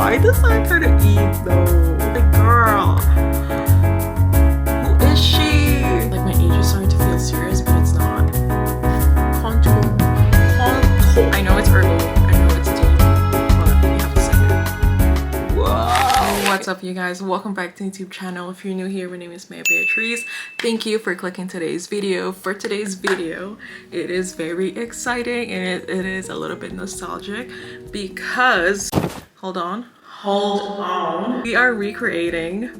Why does that kind of eat though? Like, girl, who is she? Like, my age is starting to feel serious, but it's not. Contour. I know it's early. I know it's deep, but we have to say it. Whoa! What's up, you guys? Welcome back to the YouTube channel. If you're new here, my name is maryybeatrice. Thank you for clicking today's video. For today's video, it is very exciting and it is a little bit nostalgic because hold on, we are recreating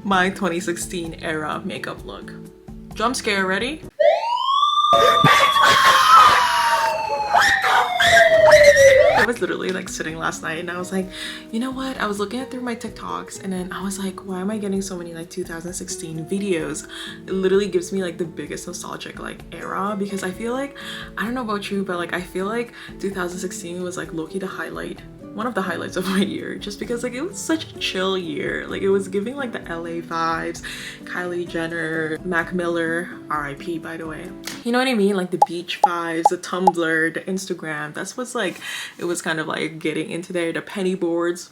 my 2016 era makeup look. Jump scare, ready? I was literally like sitting last night and I was like, you know what, I was looking through my TikToks and then I was like, why am I getting so many like 2016 videos? It literally gives me like the biggest nostalgic like era, because I feel like, I don't know about you, but like I feel like 2016 was like low-key the highlight, one of the highlights of my year, just because like it was such a chill year. Like it was giving like the LA vibes, Kylie Jenner, Mac Miller, RIP by the way, you know what I mean, like the beach vibes, the Tumblr, the Instagram. That's what's like, it was kind of like getting into there, the penny boards.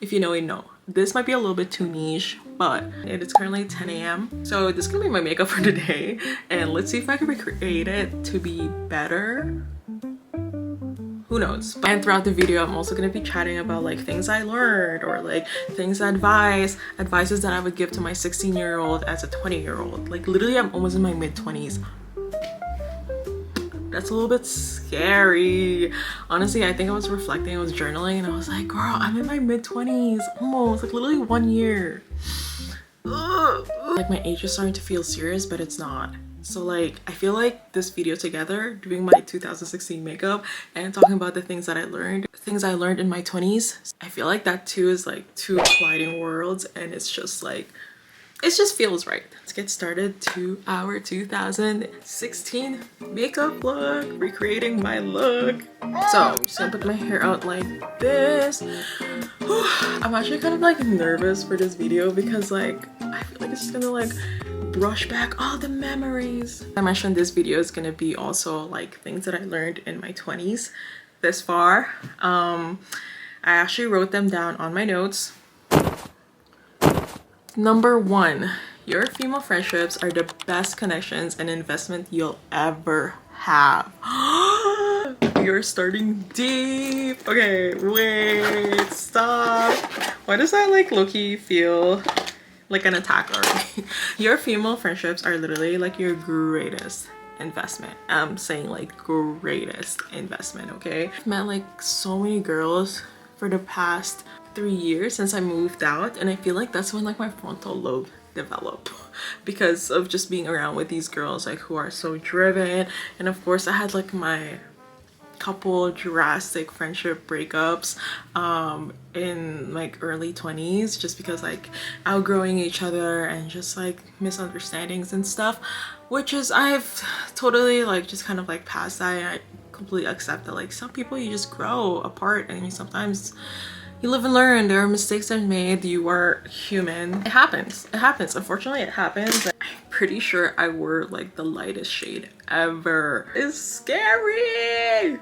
If you know, you know. This might be a little bit too niche, but it is currently 10 a.m. so this is gonna be my makeup for today, and let's see if I can recreate it to be better. Who knows? And throughout the video, I'm also gonna be chatting about like things I learned, or like things advices that I would give to my 16-year-old as a 20-year-old. Like literally, I'm almost in my mid-20s. That's a little bit scary. Honestly, I think I was reflecting, I was journaling, and I was like, girl, I'm in my mid-20s, almost, like literally 1 year. Ugh. Like my age is starting to feel serious, but it's not. So like, I feel like this video together, doing my 2016 makeup and talking about the things that I learned in my 20s, I feel like that too is like two colliding worlds, and it's just like, it just feels right. Let's get started to our 2016 makeup look, recreating my look. So I'm just gonna put my hair out like this. I'm actually kind of like nervous for this video because like, I feel like it's just gonna like brush back all the memories. I mentioned this video is gonna be also like things that I learned in my 20s this far. I actually wrote them down on my notes. Number 1, your female friendships are the best connections and investment you'll ever have. You're starting deep. Okay, wait, stop. Why does that like low-key feel like an attack already? Your female friendships are literally like your greatest investment. I'm saying like greatest investment, okay? I've met like so many girls for the past 3 years since I moved out, and I feel like that's when like my frontal lobe developed because of just being around with these girls like who are so driven. And of course I had like my couple drastic friendship breakups in like early 20s, just because like outgrowing each other and just like misunderstandings and stuff, which is I've totally like just kind of like passed that, and I completely accept that like some people you just grow apart, and you sometimes you live and learn. There are mistakes that are made. You are human. It happens. It happens. Unfortunately, it happens. I'm pretty sure I wore like the lightest shade ever. It's scary.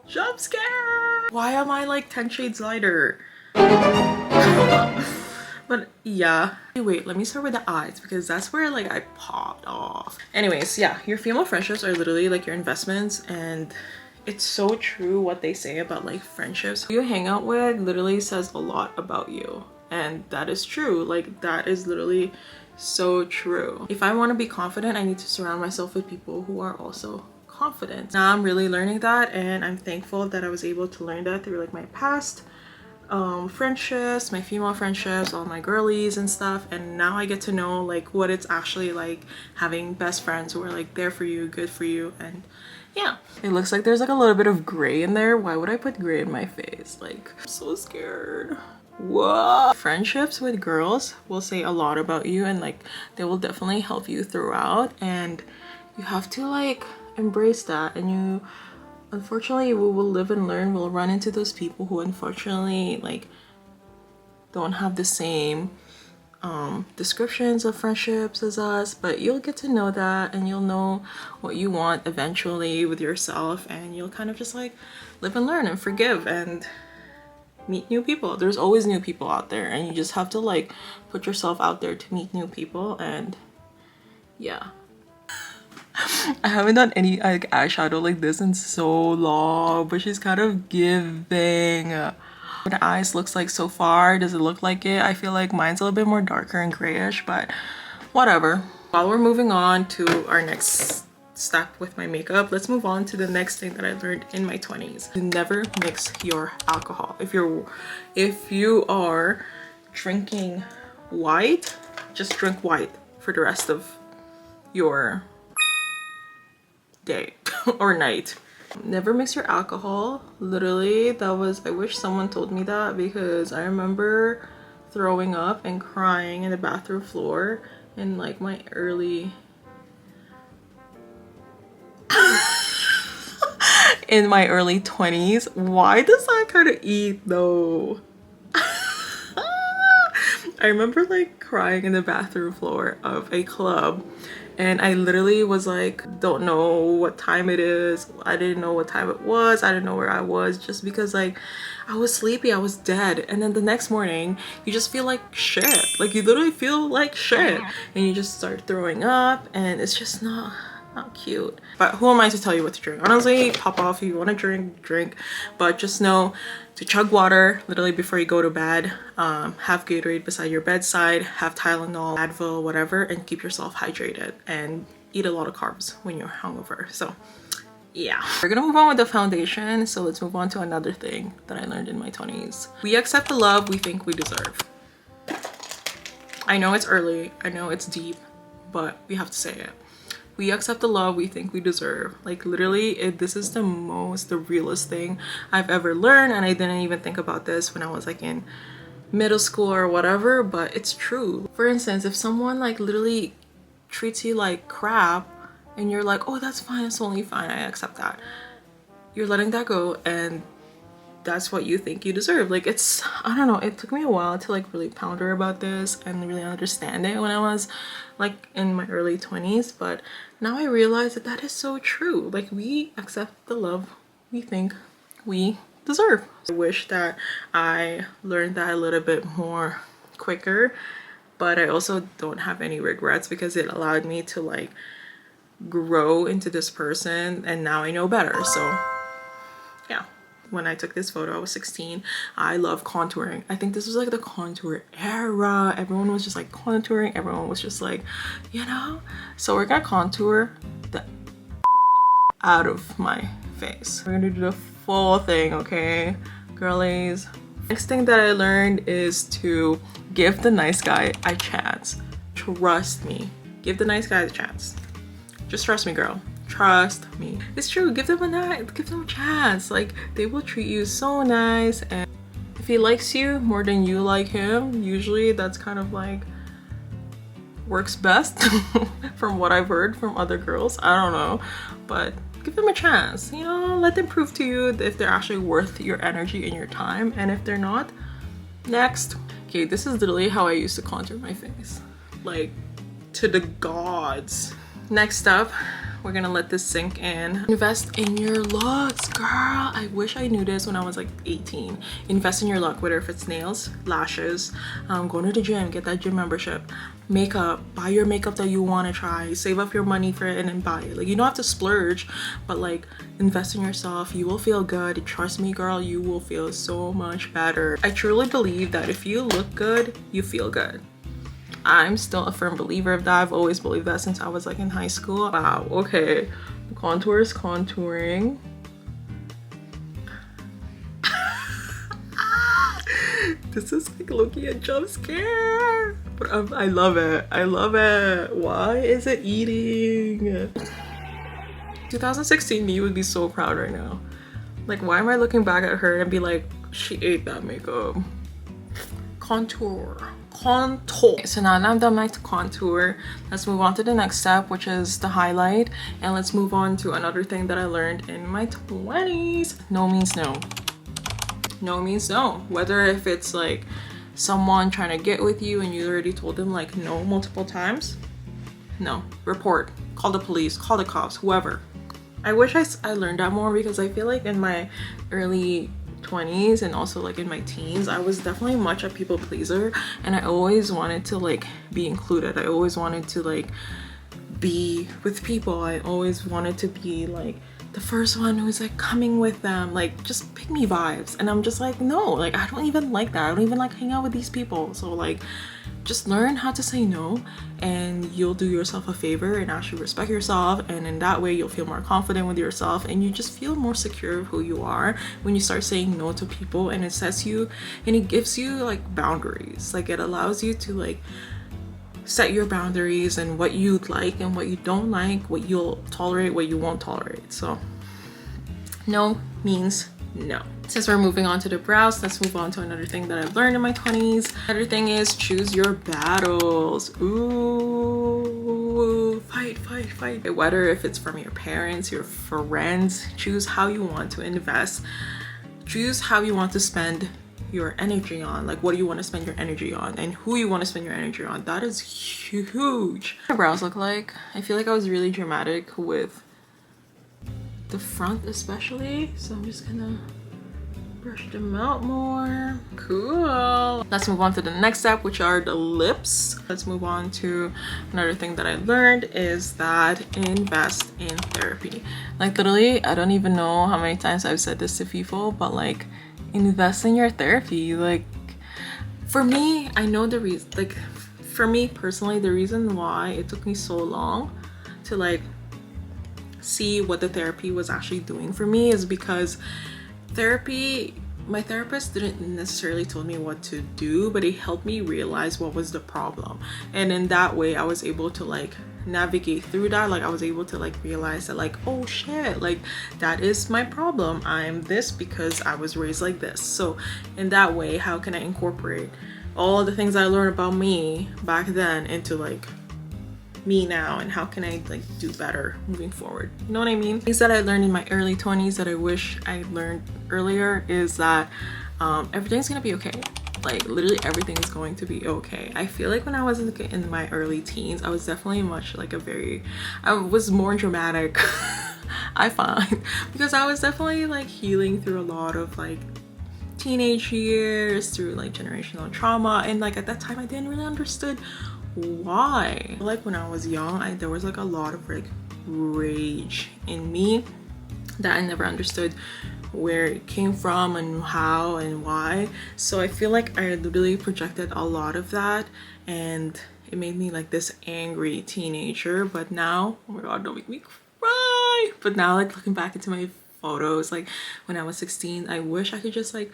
Jump scare. Why am I like 10 shades lighter? But yeah. Wait, let me start with the eyes because that's where like I popped off. Anyways, yeah, your female friendships are literally like your investments, and it's so true what they say about like friendships. Who you hang out with literally says a lot about you, and that is true. Like that is literally so true. If I want to be confident, I need to surround myself with people who are also confident. Now I'm really learning that, and I'm thankful that I was able to learn that through like my past friendships, my female friendships, all my girlies and stuff. And now I get to know like what it's actually like having best friends who are like there for you, good for you. And yeah, it looks like there's like a little bit of gray in there. Why would I put gray in my face? Like, I'm so scared. Whoa. Friendships with girls will say a lot about you, and like they will definitely help you throughout, and you have to like embrace that. And you, unfortunately, we will live and learn. We'll run into those people who unfortunately like don't have the same descriptions of friendships as us, but you'll get to know that and you'll know what you want eventually with yourself, and you'll kind of just like live and learn and forgive and meet new people. There's always new people out there, and you just have to like put yourself out there to meet new people. And yeah. I haven't done any like eyeshadow like this in so long, but she's kind of giving. What the eyes looks like so far. Does it look like it? I feel like mine's a little bit more darker and grayish, but whatever. While we're moving on to our next step with my makeup, let's move on to the next thing that I learned in my 20s. Never mix your alcohol. If you are drinking white, just drink white for the rest of your day or night. Never mix your alcohol. Literally, that was, I wish someone told me that, because I remember throwing up and crying in the bathroom floor in like my early in my early 20s. Why does that kind of eat though? I remember like crying in the bathroom floor of a club, and I literally was like, don't know what time it is. I didn't know what time it was. I didn't know where I was, just because like I was sleepy, I was dead. And then the next morning you just feel like shit. Like you literally feel like shit, and you just start throwing up, and it's just not cute. But who am I to tell you what to drink? Honestly, pop off if you want to drink, but just know to chug water literally before you go to bed. Have Gatorade beside your bedside, have Tylenol, Advil, whatever, and keep yourself hydrated, and eat a lot of carbs when you're hungover. So yeah, we're gonna move on with the foundation. So let's move on to another thing that I learned in my 20s. We accept the love we think we deserve. I know it's early, I know it's deep, but we have to say it. We accept the love we think we deserve. Like literally, this is the realest thing I've ever learned, and I didn't even think about this when I was like in middle school or whatever, but it's true. For instance, if someone like literally treats you like crap and you're like, oh, that's fine, it's only fine, I accept that, you're letting that go, and that's what you think you deserve. Like it's, I don't know, it took me a while to like really ponder about this and really understand it when I was like in my early 20s, but now I realize that that is so true. Like we accept the love we think we deserve. I wish that I learned that a little bit more quicker, but I also don't have any regrets, because it allowed me to like grow into this person, and now I know better. So yeah. When I took this photo, I was 16. I love contouring. I think this was like the contour era. Everyone was just like contouring. Everyone was just like, you know? So we're gonna contour the out of my face. We're gonna do the full thing, okay, girlies? Next thing that I learned is to give the nice guy a chance. Trust me. Give the nice guy a chance. Just trust me, girl. Trust me. It's true. Give them a chance. Like they will treat you so nice, and if he likes you more than you like him, usually that's kind of like works best from what I've heard from other girls. I don't know, but give them a chance, you know, let them prove to you if they're actually worth your energy and your time, and if they're not, next. Okay, this is literally how I used to contour my face, like to the gods. Next up, we're gonna let this sink in. Invest in your looks, girl. I wish I knew this when I was like 18. Invest in your look, whether if it's nails, lashes, going to the gym, get that gym membership, makeup, buy your makeup that you want to try, save up your money for it and then buy it. Like you don't have to splurge, but like invest in yourself. You will feel good. Trust me, girl, you will feel so much better. I truly believe that if you look good, you feel good. I'm still a firm believer of that. I've always believed that since I was like in high school. Wow, okay. The contour is contouring. This is like low-key a jump scare. But I love it. I love it. Why is it eating? 2016 me would be so proud right now. Like, why am I looking back at her and be like, she ate that makeup? Contour. So now that I'm done my contour, let's move on to the next step, which is the highlight, and let's move on to another thing that I learned in my 20s. No means no. No means no. Whether if it's like someone trying to get with you and you already told them like no multiple times, no, report, call the police, call the cops, whoever. I wish I learned that more, because I feel like in my early 20s and also like in my teens, I was definitely much a people pleaser, and I always wanted to like be included. I always wanted to like be with people. I always wanted to be like the first one who's like coming with them, like just pick me vibes. And I'm just like, no, like I don't even like that. I don't even like hang out with these people. So like just learn how to say no, and you'll do yourself a favor and actually respect yourself, and in that way you'll feel more confident with yourself, and you just feel more secure of who you are when you start saying no to people. And it sets you, and it gives you like boundaries. Like it allows you to like set your boundaries and what you like and what you don't like, what you'll tolerate, what you won't tolerate. So no means no. Since we're moving on to the brows, let's move on to another thing that I've learned in my 20s. Another thing is choose your battles. Ooh, fight, fight, fight. Whether if it's from your parents, your friends, choose how you want to invest. Choose how you want to spend your energy on. Like, what do you want to spend your energy on, and who you want to spend your energy on. That is huge. What my brows look like. I feel like I was really dramatic with the front especially, so I'm just gonna brush them out more. Cool. Let's move on to the next step, which are the lips. Let's move on to another thing that I learned is that invest in therapy. Like literally, I don't even know how many times I've said this to people, but like invest in your therapy. Like for me, I know the reason, like for me personally, the reason why it took me so long to like see what the therapy was actually doing for me is because therapy, my therapist didn't necessarily tell me what to do, but it helped me realize what was the problem. And in that way, I was able to like navigate through that. Like I was able to like realize that like, oh shit, like that is my problem. I'm this because I was raised like this. So in that way, how can I incorporate all the things I learned about me back then into like me now, and how can I like do better moving forward? You know what I mean? Things that I learned in my early 20s that I wish I learned earlier is that everything's gonna be okay. Like literally everything is going to be okay. I feel like when I was in my early teens, I was definitely much like I was more dramatic I find, because I was definitely like healing through a lot of like teenage years, through like generational trauma, and like at that time I didn't really understood why. Like when I was young, there was like a lot of like rage in me that I never understood where it came from and how and why. So I feel like I literally projected a lot of that, and it made me like this angry teenager. But now, oh my god, don't make me cry. But now, like looking back into my photos, like when I was 16, I wish I could just like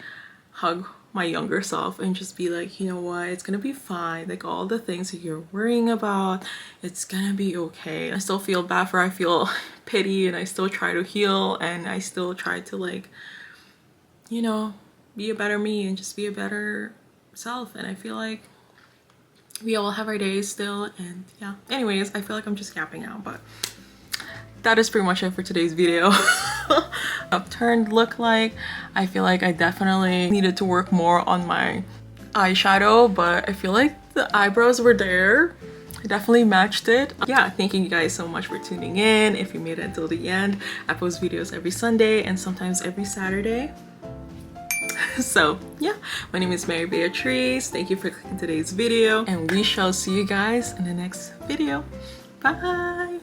hug my younger self and just be like, you know what, it's gonna be fine. Like all the things that you're worrying about, it's gonna be okay. I still feel bad for, I feel pity, and I still try to heal, and I still try to like, you know, be a better me and just be a better self. And I feel like we all have our days still, and yeah. Anyways, I feel like I'm just yapping out, but that is pretty much it for today's video. Upturned look like, I feel like I definitely needed to work more on my eyeshadow, but I feel like the eyebrows were there. I definitely matched it. Yeah, thank you guys so much for tuning in. If you made it until the end, I post videos every Sunday and sometimes every Saturday. So yeah, my name is maryybeatrice. Thank you for clicking today's video, and we shall see you guys in the next video. Bye.